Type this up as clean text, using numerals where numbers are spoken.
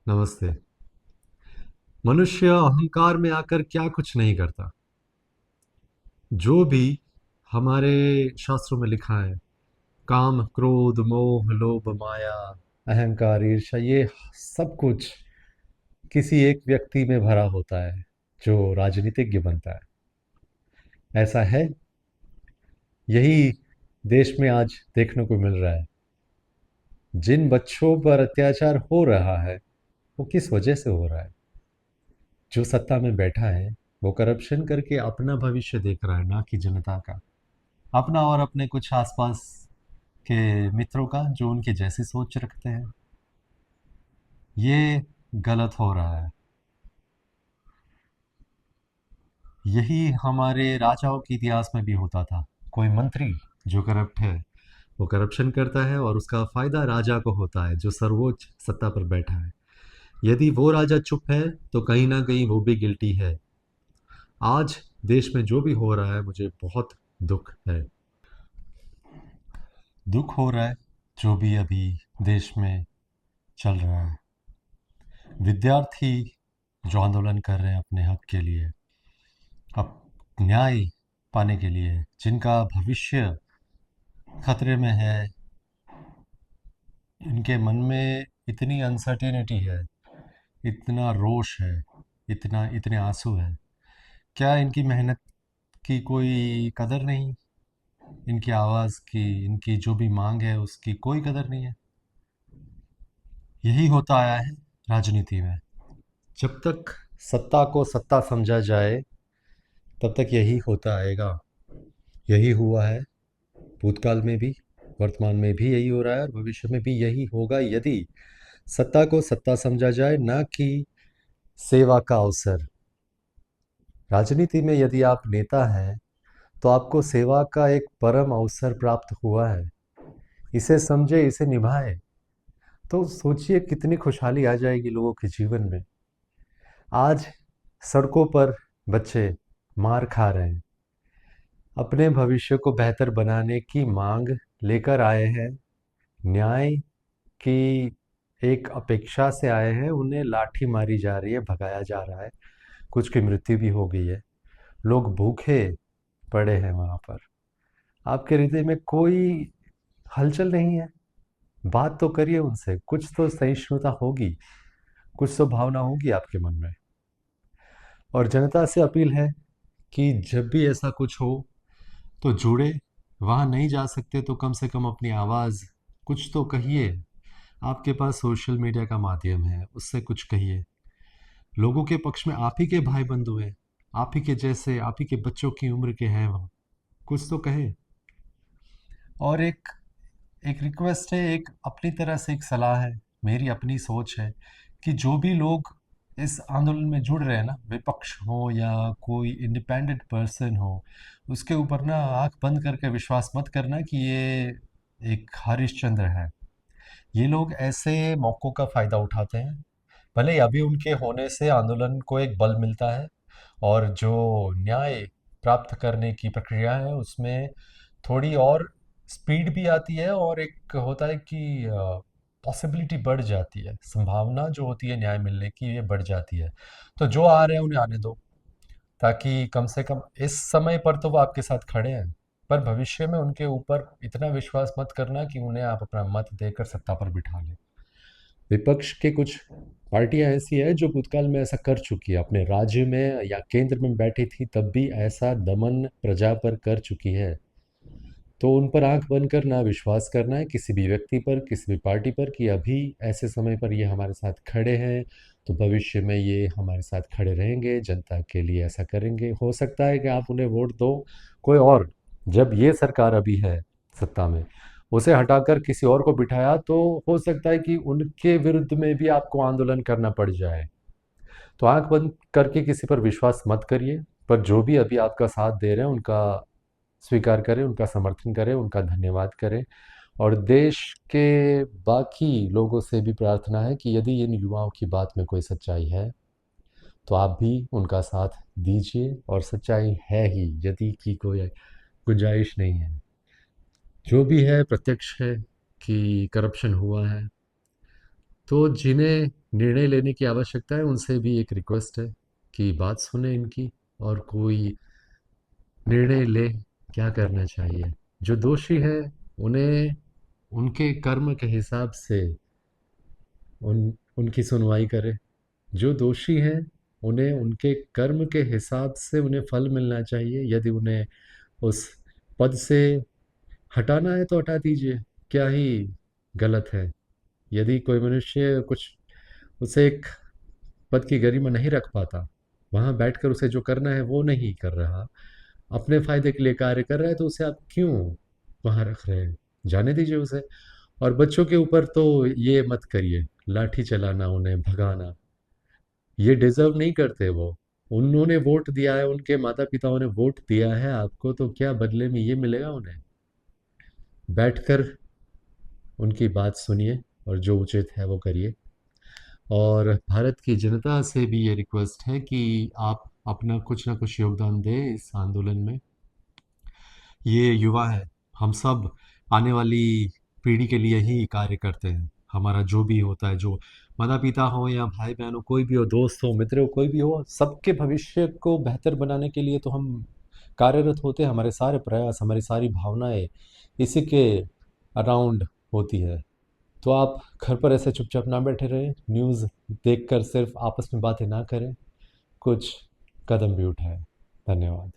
नमस्ते। मनुष्य अहंकार में आकर क्या कुछ नहीं करता। जो भी हमारे शास्त्रों में लिखा है, काम, क्रोध, मोह, लोभ, माया, अहंकार, ईर्ष्या, ये सब कुछ किसी एक व्यक्ति में भरा होता है जो राजनीतिज्ञ बनता है। ऐसा है, यही देश में आज देखने को मिल रहा है। जिन बच्चों पर अत्याचार हो रहा है वो किस वजह से हो रहा है? जो सत्ता में बैठा है वो करप्शन करके अपना भविष्य देख रहा है, ना कि जनता का। अपना और अपने कुछ आसपास के मित्रों का जो उनके जैसी सोच रखते हैं। ये गलत हो रहा है। यही हमारे राजाओं के इतिहास में भी होता था। कोई मंत्री जो करप्ट है वो करप्शन करता है और उसका फायदा राजा को होता है जो सर्वोच्च सत्ता पर बैठा है। यदि वो राजा चुप है तो कहीं ना कहीं वो भी गिल्टी है। आज देश में जो भी हो रहा है मुझे बहुत दुख है। दुख हो रहा है जो भी अभी देश में चल रहा है। विद्यार्थी जो आंदोलन कर रहे हैं अपने हक के लिए, अब न्याय पाने के लिए, जिनका भविष्य खतरे में है, इनके मन में इतनी अनसर्टेनिटी है, इतना रोष है, इतना इतने आंसू है। क्या इनकी मेहनत की कोई कदर नहीं? इनकी आवाज़ की, इनकी जो भी मांग है उसकी कोई कदर नहीं है। यही होता आया है राजनीति में। जब तक सत्ता को सत्ता समझा जाए तब तक यही होता आएगा। यही हुआ है भूतकाल में भी, वर्तमान में भी यही हो रहा है और भविष्य में भी यही होगा यदि सत्ता को सत्ता समझा जाए, ना कि सेवा का अवसर। राजनीति में यदि आप नेता हैं तो आपको सेवा का एक परम अवसर प्राप्त हुआ है। इसे समझे, इसे निभाए, तो सोचिए कितनी खुशहाली आ जाएगी लोगों के जीवन में। आज सड़कों पर बच्चे मार खा रहे हैं, अपने भविष्य को बेहतर बनाने की मांग लेकर आए हैं, न्याय की एक अपेक्षा से आए हैं। उन्हें लाठी मारी जा रही है, भगाया जा रहा है, कुछ की मृत्यु भी हो गई है। लोग भूखे पड़े हैं वहां पर। आपके हृदय में कोई हलचल नहीं है? बात तो करिए उनसे, कुछ तो सहिष्णुता होगी, कुछ तो भावना होगी आपके मन में। और जनता से अपील है कि जब भी ऐसा कुछ हो तो जुड़े। वहां नहीं जा सकते तो कम से कम अपनी आवाज़ कुछ तो कहिए। आपके पास सोशल मीडिया का माध्यम है, उससे कुछ कहिए। लोगों के पक्ष में आप ही के भाई बंधु हैं, आप ही के जैसे, आप ही के बच्चों की उम्र के हैं वो। कुछ तो कहें। और एक एक रिक्वेस्ट है, एक अपनी तरह से एक सलाह है, मेरी अपनी सोच है कि जो भी लोग इस आंदोलन में जुड़ रहे हैं ना, विपक्ष हो या कोई इंडिपेंडेंट पर्सन हो, उसके ऊपर ना आंख बंद करके विश्वास मत करना कि ये एक हरिश्चंद्र है। ये लोग ऐसे मौक़ों का फ़ायदा उठाते हैं। भले ही अभी उनके होने से आंदोलन को एक बल मिलता है और जो न्याय प्राप्त करने की प्रक्रिया है उसमें थोड़ी और स्पीड भी आती है, और एक होता है कि पॉसिबिलिटी बढ़ जाती है, संभावना जो होती है न्याय मिलने की ये बढ़ जाती है। तो जो आ रहे हैं उन्हें आने दो, ताकि कम से कम इस समय पर तो वो आपके साथ खड़े हैं, पर भविष्य में उनके ऊपर इतना विश्वास मत करना कि उन्हें आप अपना मत देकर सत्ता पर बिठा लें। विपक्ष के कुछ पार्टियां ऐसी है जो भूतकाल में ऐसा कर चुकी है, अपने राज्य में या केंद्र में बैठी थी तब भी ऐसा दमन प्रजा पर कर चुकी है। तो उन पर आंख बंद कर ना विश्वास करना है किसी भी व्यक्ति पर, किसी भी पार्टी पर, कि अभी ऐसे समय पर ये हमारे साथ खड़े हैं तो भविष्य में ये हमारे साथ खड़े रहेंगे, जनता के लिए ऐसा करेंगे। हो सकता है कि आप उन्हें वोट दो कोई और, जब ये सरकार अभी है सत्ता में, उसे हटाकर किसी और को बिठाया तो हो सकता है कि उनके विरुद्ध में भी आपको आंदोलन करना पड़ जाए। तो आंख बंद करके किसी पर विश्वास मत करिए, पर जो भी अभी आपका साथ दे रहे हैं उनका स्वीकार करें, उनका समर्थन करें, उनका धन्यवाद करें। और देश के बाकी लोगों से भी प्रार्थना है कि यदि इन युवाओं की बात में कोई सच्चाई है तो आप भी उनका साथ दीजिए, और सच्चाई है ही, यदि की कोई गुंजाइश नहीं है। जो भी है प्रत्यक्ष है कि करप्शन हुआ है, तो जिन्हें निर्णय लेने की आवश्यकता है उनसे भी एक रिक्वेस्ट है कि बात सुने इनकी और कोई निर्णय ले, क्या करना चाहिए। जो दोषी है उन्हें उनके कर्म के हिसाब से उनकी सुनवाई करे। जो दोषी हैं उन्हें उनके कर्म के हिसाब से उन्हें फल मिलना चाहिए। यदि उन्हें उस पद से हटाना है तो हटा दीजिए, क्या ही गलत है। यदि कोई मनुष्य कुछ उसे एक पद की गरिमा नहीं रख पाता, वहां बैठकर उसे जो करना है वो नहीं कर रहा, अपने फायदे के लिए कार्य कर रहा है, तो उसे आप क्यों वहां रख रहे हैं? जाने दीजिए उसे। और बच्चों के ऊपर तो ये मत करिए, लाठी चलाना, उन्हें भगाना। ये डिजर्व नहीं करते वो। उन्होंने वोट दिया है, उनके माता पिताओं ने वोट दिया है आपको, तो क्या बदले में ये मिलेगा उन्हें? बैठकर उनकी बात सुनिए और जो उचित है वो करिए। और भारत की जनता से भी ये रिक्वेस्ट है कि आप अपना कुछ ना कुछ योगदान दें इस आंदोलन में। ये युवा है, हम सब आने वाली पीढ़ी के लिए ही कार्य करते हैं। हमारा जो भी होता है, जो माता पिता हो या भाई बहन हो, कोई भी हो, दोस्त हो, मित्र हो, कोई भी हो, सबके भविष्य को बेहतर बनाने के लिए तो हम कार्यरत होते हैं। हमारे सारे प्रयास, हमारी सारी भावनाएं इसी के अराउंड होती है। तो आप घर पर ऐसे चुपचाप ना बैठे रहें, न्यूज़ देखकर सिर्फ आपस में बातें ना करें, कुछ कदम भी उठाएं। धन्यवाद।